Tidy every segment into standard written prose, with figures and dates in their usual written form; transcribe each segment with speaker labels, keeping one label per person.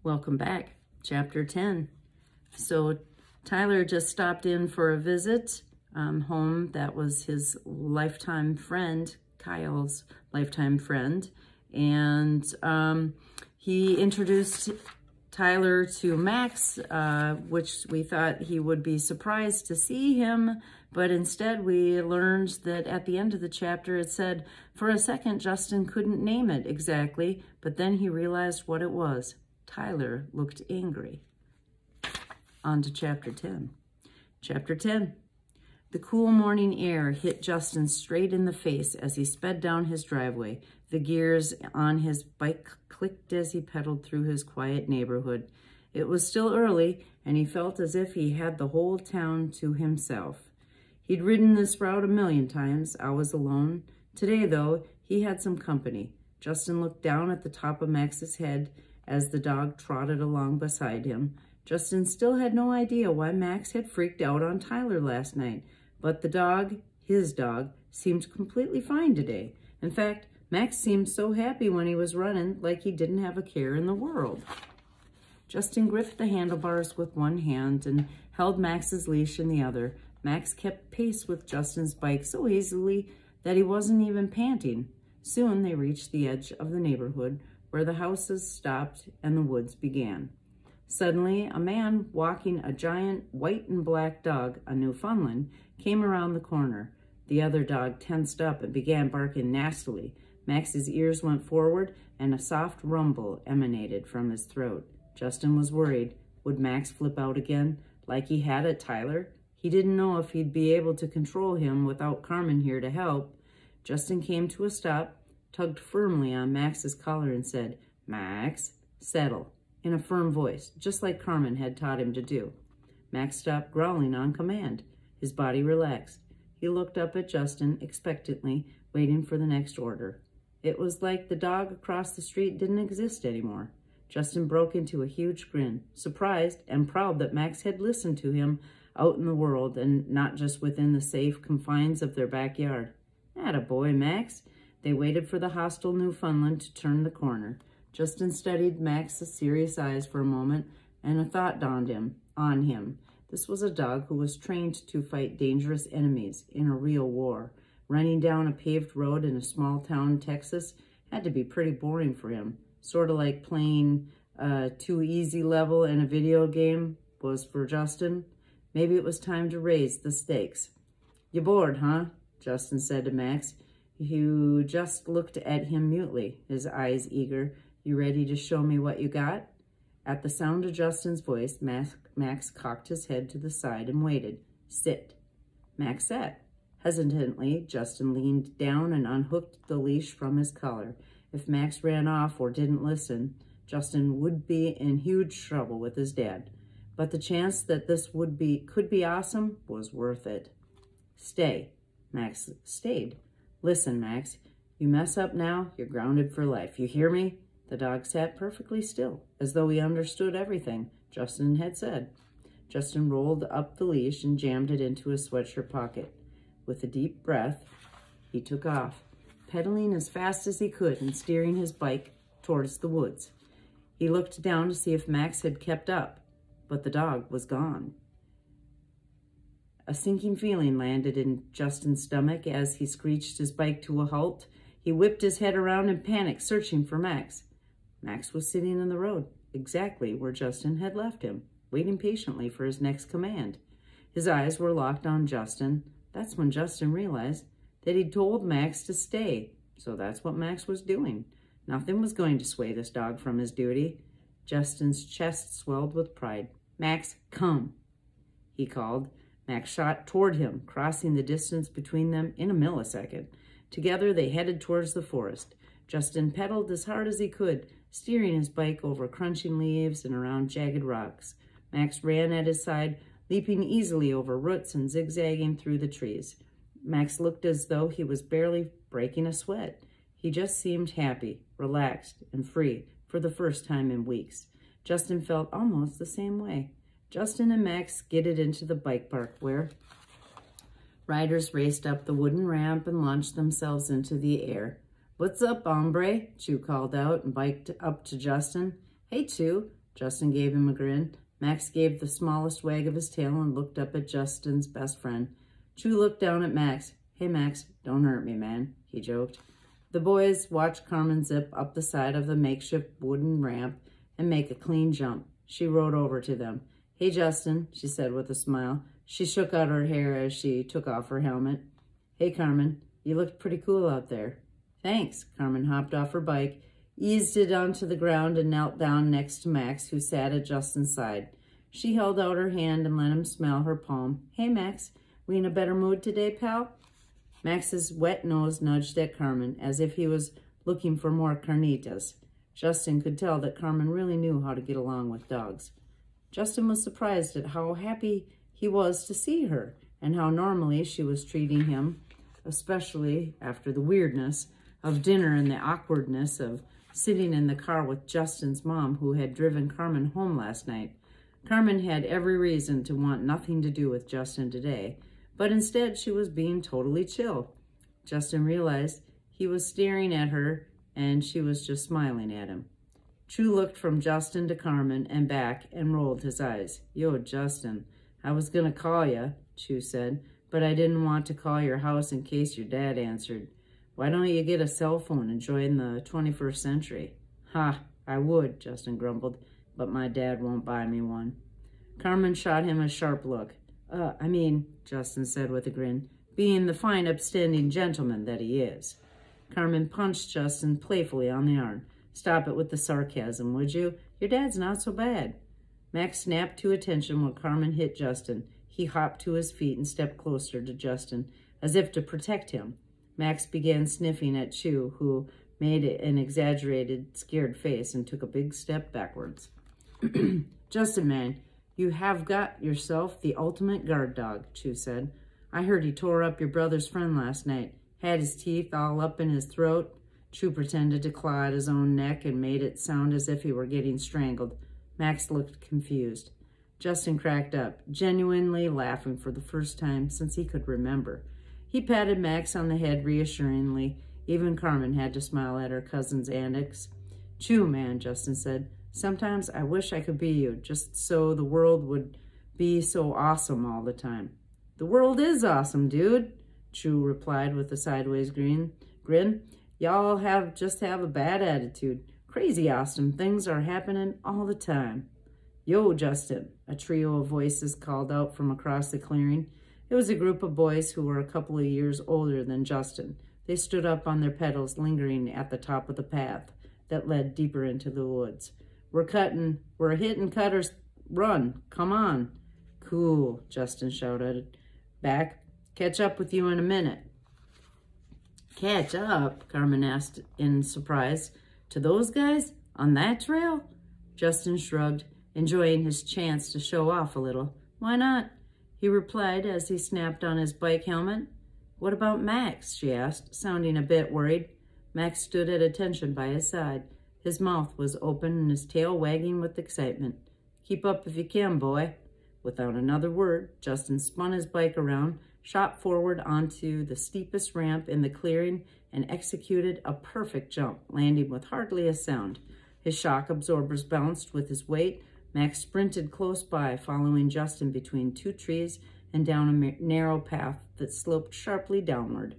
Speaker 1: Welcome back, chapter 10. So Tyler just stopped in for a visit home. That was his lifetime friend, Kyle's lifetime friend. And he introduced Tyler to Max, which we thought he would be surprised to see him. But instead, we learned that at the end of the chapter, it said, for a second, Justin couldn't name it exactly, but then he realized what it was. Tyler looked angry. On to chapter 10. Chapter 10. The cool morning air hit Justin straight in the face as he sped down his driveway. The gears on his bike clicked as he pedaled through his quiet neighborhood. It was still early, and he felt as if he had the whole town to himself. He'd ridden this route a million times, always alone. Today, though, he had some company. Justin looked down at the top of Max's head as the dog trotted along beside him. Justin still had no idea why Max had freaked out on Tyler last night, but the dog, his dog, seemed completely fine today. In fact, Max seemed so happy when he was running, like he didn't have a care in the world. Justin gripped the handlebars with one hand and held Max's leash in the other. Max kept pace with Justin's bike so easily that he wasn't even panting. Soon they reached the edge of the neighborhood, where the houses stopped and the woods began. Suddenly, a man walking a giant white and black dog, a Newfoundland, came around the corner. The other dog tensed up and began barking nastily. Max's ears went forward, and a soft rumble emanated from his throat. Justin was worried. Would Max flip out again, like he had at Tyler? He didn't know if he'd be able to control him without Carmen here to help. Justin came to a stop, tugged firmly on Max's collar, and said, "Max, settle," in a firm voice, just like Carmen had taught him to do. Max stopped growling on command. His body relaxed. He looked up at Justin expectantly, waiting for the next order. It was like the dog across the street didn't exist anymore. Justin broke into a huge grin, surprised and proud that Max had listened to him out in the world and not just within the safe confines of their backyard. "Attaboy, Max." They waited for the hostile Newfoundland to turn the corner. Justin studied Max's serious eyes for a moment, and a thought dawned on him. This was a dog who was trained to fight dangerous enemies in a real war. Running down a paved road in a small town in Texas had to be pretty boring for him, sort of like playing a too easy level in a video game was for Justin. Maybe it was time to raise the stakes. "You bored, huh?" Justin said to Max, who just looked at him mutely, his eyes eager. "You ready to show me what you got?" At the sound of Justin's voice, Max cocked his head to the side and waited. "Sit." Max sat. Hesitantly, Justin leaned down and unhooked the leash from his collar. If Max ran off or didn't listen, Justin would be in huge trouble with his dad. But the chance that this could be awesome was worth it. "Stay." Max stayed. "Listen, Max, you mess up now, you're grounded for life. You hear me?" The dog sat perfectly still, as though he understood everything Justin had said. Justin rolled up the leash and jammed it into his sweatshirt pocket. With a deep breath, he took off, pedaling as fast as he could and steering his bike towards the woods. He looked down to see if Max had kept up, but the dog was gone. A sinking feeling landed in Justin's stomach as he screeched his bike to a halt. He whipped his head around in panic, searching for Max. Max was sitting in the road, exactly where Justin had left him, waiting patiently for his next command. His eyes were locked on Justin. That's when Justin realized that he'd told Max to stay, so that's what Max was doing. Nothing was going to sway this dog from his duty. Justin's chest swelled with pride. "Max, come," he called. Max shot toward him, crossing the distance between them in a millisecond. Together, they headed towards the forest. Justin pedaled as hard as he could, steering his bike over crunching leaves and around jagged rocks. Max ran at his side, leaping easily over roots and zigzagging through the trees. Max looked as though he was barely breaking a sweat. He just seemed happy, relaxed, and free for the first time in weeks. Justin felt almost the same way. Justin and Max skidded into the bike park where riders raced up the wooden ramp and launched themselves into the air. "What's up, hombre?" Chew called out and biked up to Justin. "Hey, Chew." Justin gave him a grin. Max gave the smallest wag of his tail and looked up at Justin's best friend. Chew looked down at Max. "Hey, Max, don't hurt me, man," he joked. The boys watched Carmen zip up the side of the makeshift wooden ramp and make a clean jump. She rode over to them. "Hey, Justin," she said with a smile. She shook out her hair as she took off her helmet. "Hey, Carmen, you looked pretty cool out there." "Thanks." Carmen hopped off her bike, eased it onto the ground, and knelt down next to Max, who sat at Justin's side. She held out her hand and let him smell her palm. "Hey, Max, we in a better mood today, pal?" Max's wet nose nudged at Carmen, as if he was looking for more carnitas. Justin could tell that Carmen really knew how to get along with dogs. Justin was surprised at how happy he was to see her, and how normally she was treating him, especially after the weirdness of dinner and the awkwardness of sitting in the car with Justin's mom, who had driven Carmen home last night. Carmen had every reason to want nothing to do with Justin today, but instead she was being totally chill. Justin realized he was staring at her and she was just smiling at him. Chew looked from Justin to Carmen and back and rolled his eyes. "Yo, Justin, I was gonna call ya," Chew said, "but I didn't want to call your house in case your dad answered. Why don't you get a cell phone and join the 21st century? "Ha, I would," Justin grumbled, "but my dad won't buy me one." Carmen shot him a sharp look. Justin said with a grin, being the fine, upstanding gentleman that he is. Carmen punched Justin playfully on the arm. "Stop it with the sarcasm, would you? Your dad's not so bad." Max snapped to attention when Carmen hit Justin. He hopped to his feet and stepped closer to Justin, as if to protect him. Max began sniffing at Chew, who made an exaggerated, scared face and took a big step backwards. "Justin, man, you have got yourself the ultimate guard dog," Chew said. "I heard he tore up your brother's friend last night. Had his teeth all up in his throat." Chew pretended to claw at his own neck and made it sound as if he were getting strangled. Max looked confused. Justin cracked up, genuinely laughing for the first time since he could remember. He patted Max on the head reassuringly. Even Carmen had to smile at her cousin's antics. "Chew, man," Justin said. "Sometimes I wish I could be you, just so the world would be so awesome all the time." "The world is awesome, dude," Chew replied with a sideways grin. "Y'all just have a bad attitude. Crazy awesome things are happening all the time." "Yo, Justin," a trio of voices called out from across the clearing. It was a group of boys who were a couple of years older than Justin. They stood up on their pedals, lingering at the top of the path that led deeper into the woods. We're hitting cutters. Run, come on." "Cool," Justin shouted back. "Catch up with you in a minute." "Catch up?" Carmen asked in surprise. "To those guys? On that trail?" Justin shrugged, enjoying his chance to show off a little. "Why not?" he replied as he snapped on his bike helmet. "What about Max?" she asked, sounding a bit worried. Max stood at attention by his side. His mouth was open and his tail wagging with excitement. "Keep up if you can, boy." Without another word, Justin spun his bike around, shot forward onto the steepest ramp in the clearing, and executed a perfect jump, landing with hardly a sound. His shock absorbers bounced with his weight. Max sprinted close by, following Justin between two trees and down a narrow path that sloped sharply downward.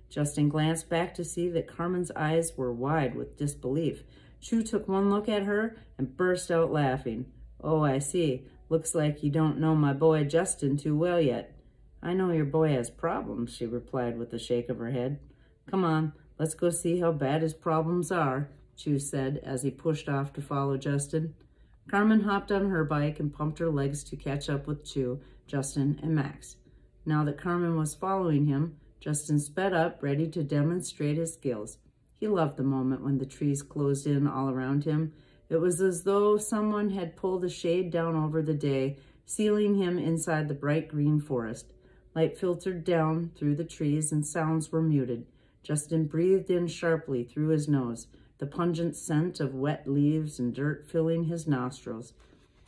Speaker 1: Justin glanced back to see that Carmen's eyes were wide with disbelief. Chew took one look at her and burst out laughing. "Oh, I see. Looks like you don't know my boy Justin too well yet." "I know your boy has problems," she replied with a shake of her head. "Come on, let's go see how bad his problems are," Chew said as he pushed off to follow Justin. Carmen hopped on her bike and pumped her legs to catch up with Chew, Justin, and Max. Now that Carmen was following him, Justin sped up, ready to demonstrate his skills. He loved the moment when the trees closed in all around him. It was as though someone had pulled a shade down over the day, sealing him inside the bright green forest. Light filtered down through the trees and sounds were muted. Justin breathed in sharply through his nose, the pungent scent of wet leaves and dirt filling his nostrils.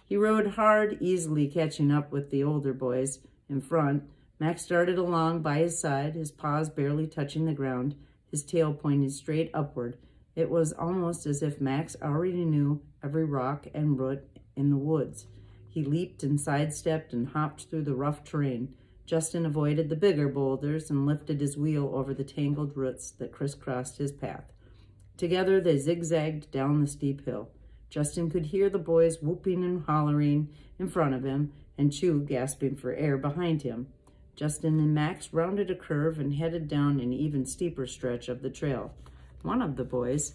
Speaker 1: He rode hard, easily catching up with the older boys in front. Max darted along by his side, his paws barely touching the ground, his tail pointing straight upward. It was almost as if Max already knew every rock and root in the woods. He leaped and sidestepped and hopped through the rough terrain. Justin avoided the bigger boulders and lifted his wheel over the tangled roots that crisscrossed his path. Together they zigzagged down the steep hill. Justin could hear the boys whooping and hollering in front of him and Chew gasping for air behind him. Justin and Max rounded a curve and headed down an even steeper stretch of the trail. One of the boys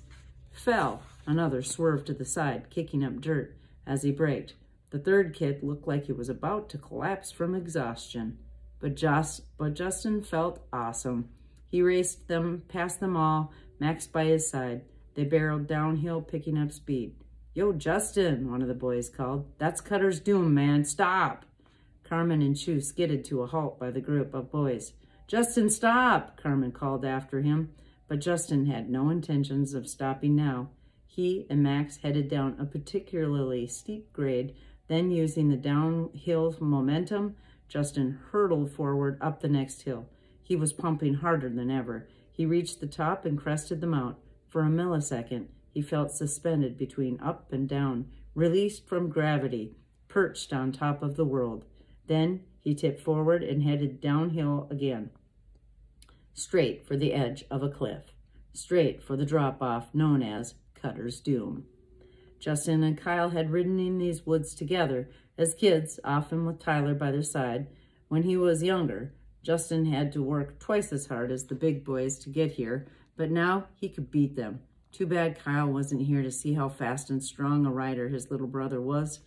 Speaker 1: fell. Another swerved to the side, kicking up dirt as he braked. The third kid looked like he was about to collapse from exhaustion. But Justin felt awesome. He raced them past them all, Max by his side. They barreled downhill, picking up speed. "Yo, Justin," one of the boys called. "That's Cutter's Doom, man. Stop!" Carmen and Chew skidded to a halt by the group of boys. "Justin, stop!" Carmen called after him, but Justin had no intentions of stopping now. He and Max headed down a particularly steep grade, then using the downhill momentum, Justin hurtled forward up the next hill. He was pumping harder than ever. He reached the top and crested the mount. For a millisecond, he felt suspended between up and down, released from gravity, perched on top of the world. Then he tipped forward and headed downhill again, straight for the edge of a cliff, straight for the drop-off known as Cutter's Doom. Justin and Kyle had ridden in these woods together as kids, often with Tyler by their side. When he was younger, Justin had to work twice as hard as the big boys to get here, but now he could beat them. Too bad Kyle wasn't here to see how fast and strong a rider his little brother was.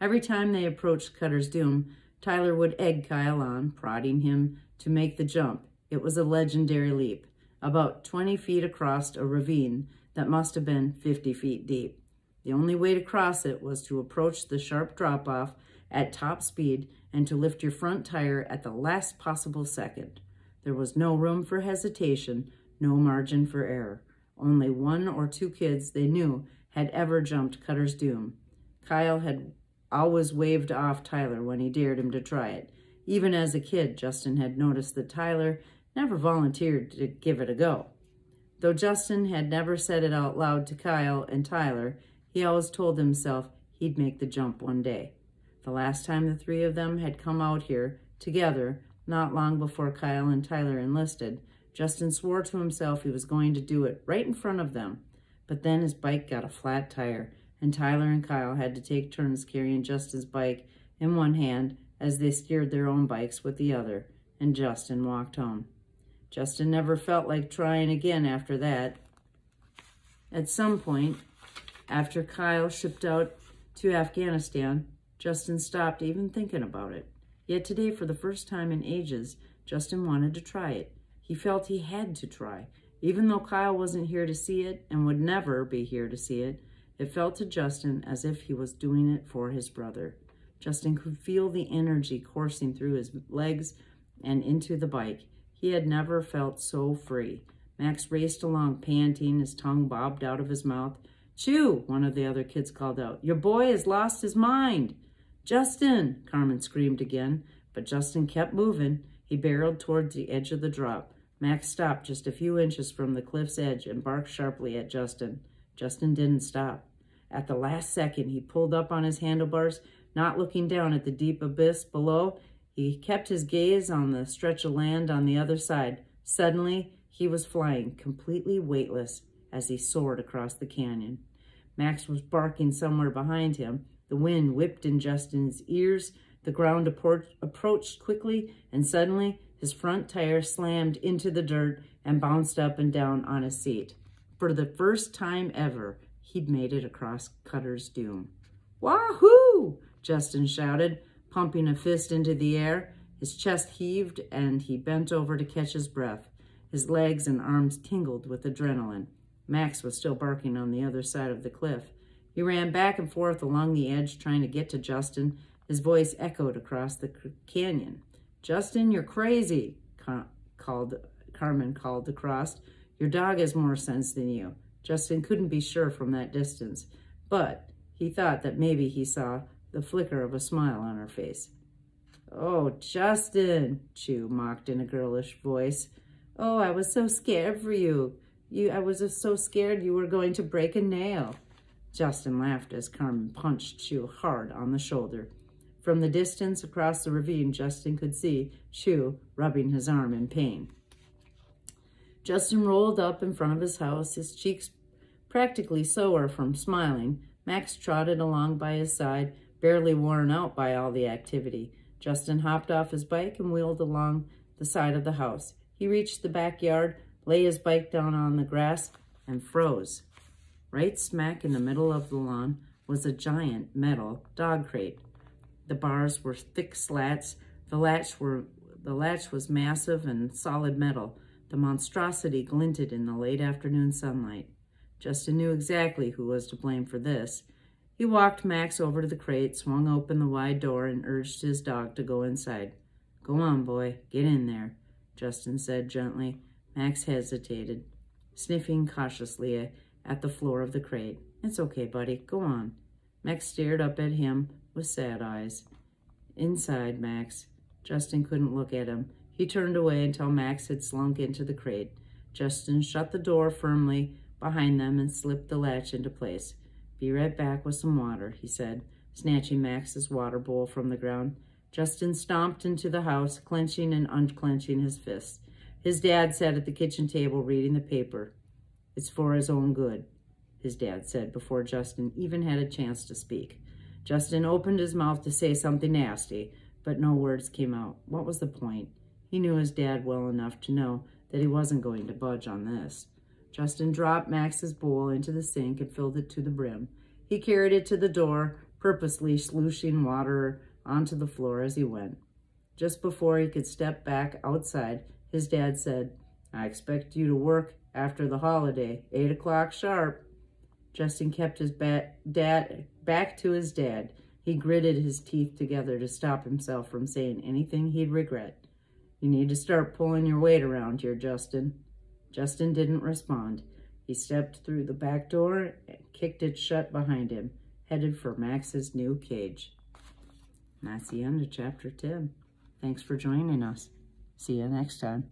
Speaker 1: Every time they approached Cutter's Doom, Tyler would egg Kyle on, prodding him to make the jump. It was a legendary leap, about 20 feet across a ravine that must have been 50 feet deep. The only way to cross it was to approach the sharp drop-off at top speed and to lift your front tire at the last possible second. There was no room for hesitation, no margin for error. Only one or two kids they knew had ever jumped Cutter's Doom. Kyle had always waved off Tyler when he dared him to try it. Even as a kid, Justin had noticed that Tyler never volunteered to give it a go. Though Justin had never said it out loud to Kyle and Tyler, he always told himself he'd make the jump one day. The last time the three of them had come out here together, not long before Kyle and Tyler enlisted, Justin swore to himself he was going to do it right in front of them. But then his bike got a flat tire, and Tyler and Kyle had to take turns carrying Justin's bike in one hand as they steered their own bikes with the other, and Justin walked home. Justin never felt like trying again after that. At some point, after Kyle shipped out to Afghanistan, Justin stopped even thinking about it. Yet today, for the first time in ages, Justin wanted to try it. He felt he had to try. Even though Kyle wasn't here to see it and would never be here to see it, it felt to Justin as if he was doing it for his brother. Justin could feel the energy coursing through his legs and into the bike. He had never felt so free. Max raced along, panting, his tongue bobbed out of his mouth. "Chew," one of the other kids called out. "Your boy has lost his mind." "Justin," Carmen screamed again, but Justin kept moving. He barreled towards the edge of the drop. Max stopped just a few inches from the cliff's edge and barked sharply at Justin. Justin didn't stop. At the last second, he pulled up on his handlebars, not looking down at the deep abyss below. He kept his gaze on the stretch of land on the other side. Suddenly, he was flying, completely weightless, as he soared across the canyon. Max was barking somewhere behind him. The wind whipped in Justin's ears. The ground approached quickly, and suddenly his front tire slammed into the dirt and bounced up and down on his seat. For the first time ever, he'd made it across Cutter's Doom. "Wahoo!" Justin shouted, pumping a fist into the air. His chest heaved, and he bent over to catch his breath. His legs and arms tingled with adrenaline. Max was still barking on the other side of the cliff. He ran back and forth along the edge, trying to get to Justin. His voice echoed across the canyon. "Justin, you're crazy," Carmen called across. "Your dog has more sense than you." Justin couldn't be sure from that distance, but he thought that maybe he saw the flicker of a smile on her face. "Oh, Justin," Chew mocked in a girlish voice. "Oh, I was so scared for you." I was just so scared you were going to break a nail. Justin laughed as Carmen punched Shu hard on the shoulder. From the distance across the ravine, Justin could see Shu rubbing his arm in pain. Justin rolled up in front of his house, his cheeks practically sore from smiling. Max trotted along by his side, barely worn out by all the activity. Justin hopped off his bike and wheeled along the side of the house. He reached the backyard, lay his bike down on the grass, and froze. Right smack in the middle of the lawn was a giant metal dog crate. The bars were thick slats. The latch was massive and solid metal. The monstrosity glinted in the late afternoon sunlight. Justin knew exactly who was to blame for this. He walked Max over to the crate, swung open the wide door, and urged his dog to go inside. "Go on, boy, get in there," Justin said gently. Max hesitated, sniffing cautiously at the floor of the crate. "It's okay, buddy, go on." Max stared up at him with sad eyes. "Inside, Max." Justin couldn't look at him. He turned away until Max had slunk into the crate. Justin shut the door firmly behind them and slipped the latch into place. "Be right back with some water," he said, snatching Max's water bowl from the ground. Justin stomped into the house, clenching and unclenching his fists. His dad sat at the kitchen table reading the paper. "It's for his own good," his dad said before Justin even had a chance to speak. Justin opened his mouth to say something nasty, but no words came out. What was the point? He knew his dad well enough to know that he wasn't going to budge on this. Justin dropped Max's bowl into the sink and filled it to the brim. He carried it to the door, purposely slushing water onto the floor as he went. Just before he could step back outside, his dad said, "I expect you to work after the holiday, 8 o'clock sharp." Justin kept his back to his dad. He gritted his teeth together to stop himself from saying anything he'd regret. "You need to start pulling your weight around here, Justin." Justin didn't respond. He stepped through the back door and kicked it shut behind him, headed for Max's new cage. And that's the end of Chapter 10. Thanks for joining us. See you next time.